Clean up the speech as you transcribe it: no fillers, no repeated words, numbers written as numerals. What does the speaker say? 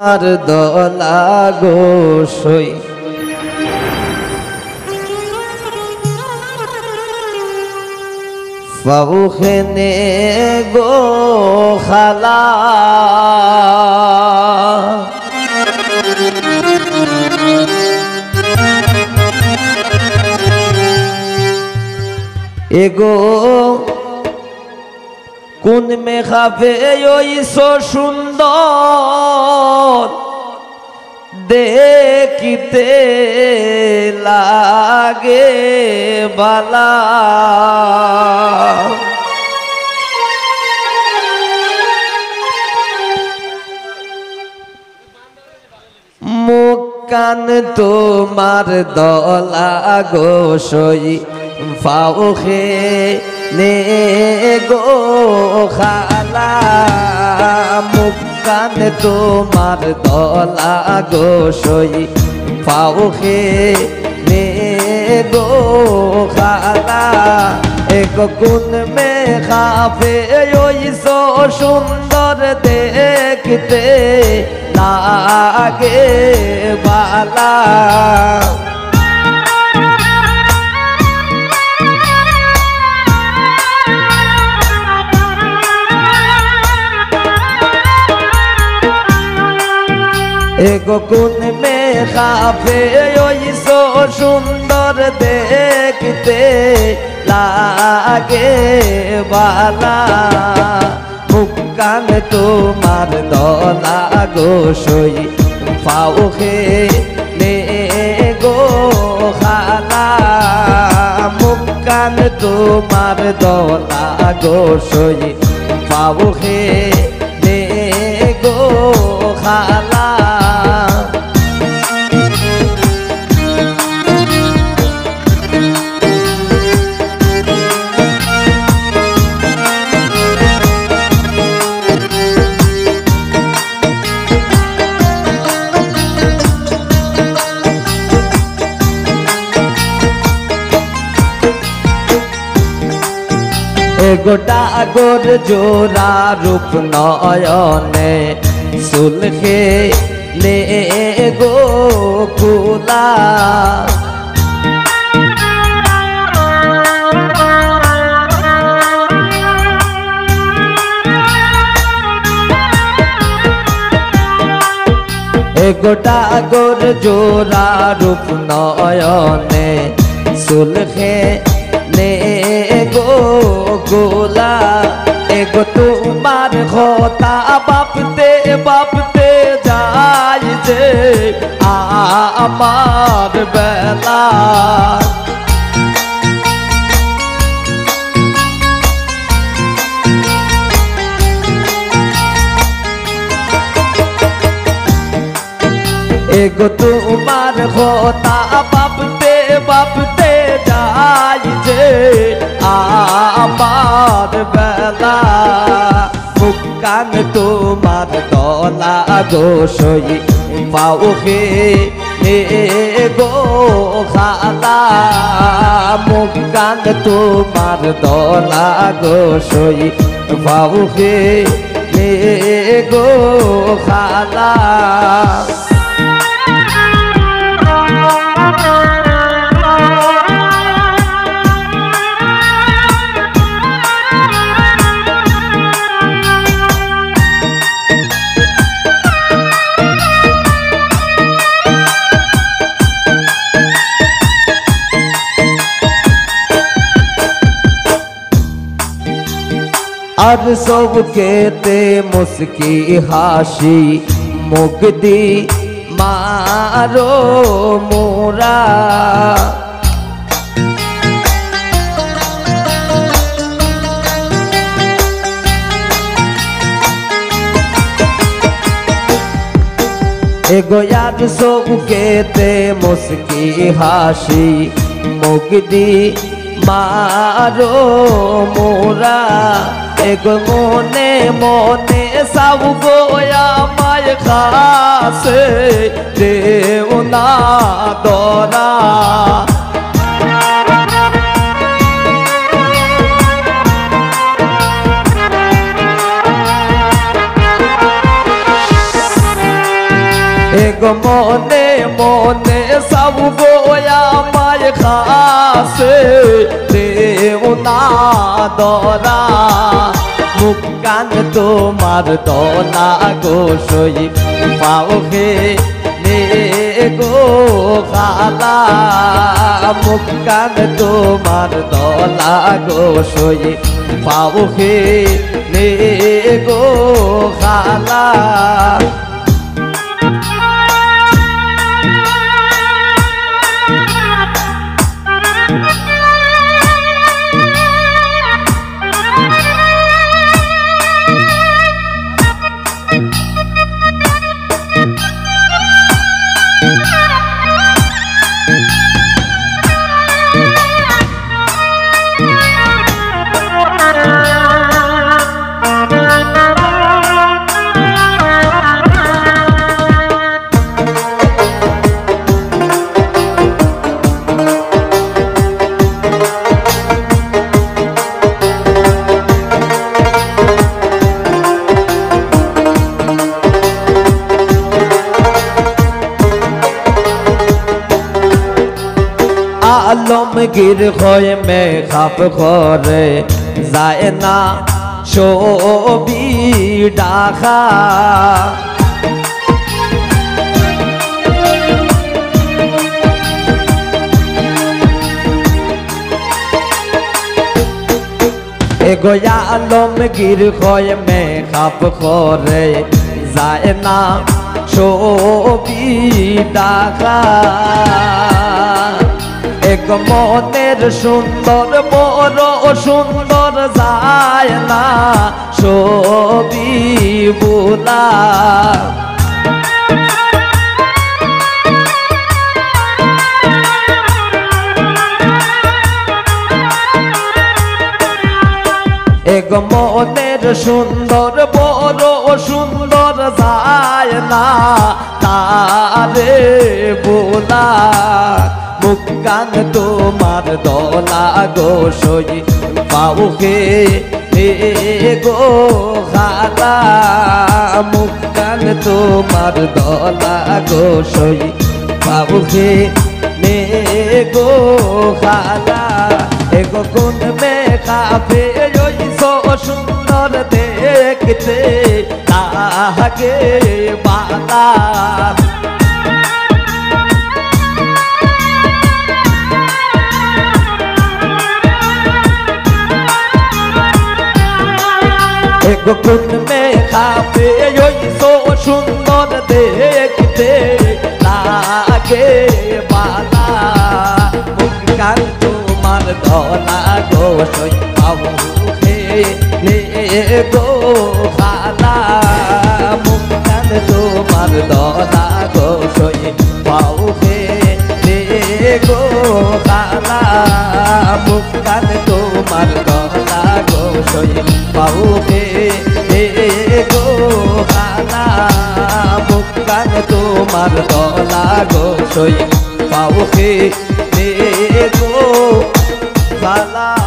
আর দলা গোসই ফাউখেনে গো খালা এগো কোন মেঘাবে ওইসো সুন্দর দেখিতে লাগে বালা মুখ কান তোমার দলা গোসই ফাউখে নে গো খালা মুখ কান তোমার দলা গোসই ফাউখে নে গো খালা এক কোন মেঘাবে ওইসো সুন্দর দেখতে লাগে বালা এগো কোন মেঘাবে ওইসো সুন্দর দেখতে লাগে বালা মুখ কান তোমার দলা গোসই ফাউখে নে গো খালা মুখ কান তোমার দলা গোসই ফাউখে নে গো খালা গোটা গোর জোড়া রূপ নয়নে সুলখে নে গো কুলা গোটা গোর জোড়া রূপ নয়নে সুলখে নে গো গোলা এগো তোমার কথা বাপতে বাপতে যাই যে আমার বেলা এগো তোমার কথা বাপতে বাপতে যাই যে আমার বেলা মুখ কান তোমার দলা গোসই ফাউখে নে গো খালা মুখ কান তোমার দলা গোসই ফাউখে নে গো খালা আর সব কেতে মুস্কি হাসি মুখ দি মারো মোরা এগো আর সব কেতে মুস্কি হাসি মুখ দি মারো মোরা এগো মনে মনে সব গোয়া মায় খাসে দেও না দরা এগো মনে মনে সব গোয়া মায় খাসে দেও না দরা মুখ কান তোমার দলা গো সই পাও হে নে গো খালা মুখ কান তোমার দলা গো সই পাও হে নে গো খালা আলমগীর হয়ে মেঘাপ করে যায় না ছবি ডাকা এগো আলমগীর হয়ে মেঘাপ করে যায় না ছবি ডাকা এক মনের সুন্দর বড় সুন্দর যায় না ছবি বুলা এক মনের সুন্দর বড় সুন্দর যায় না তারে বোলা মুখ কান তোমার দলা গো সই পাও হে গো খালা মুখ কান তোমার দলা গো সই পাও হে গো খালা এগো কোন মে কাফে সুন্দর দেখতে তাহাকে বালা এগো কোন মে কাফে সুন্দর দেখতে তাহাকে বালা মুখ কান তোমার ধলা গো সই পাও গো খালা মুখ কান তোমার দলা গো সই পাও হে গো খালা মুখ কান তোমার দলা গো সই পাও হে গো খালা মুখ কান তোমার দলা গো সই পাও হে গো খালা।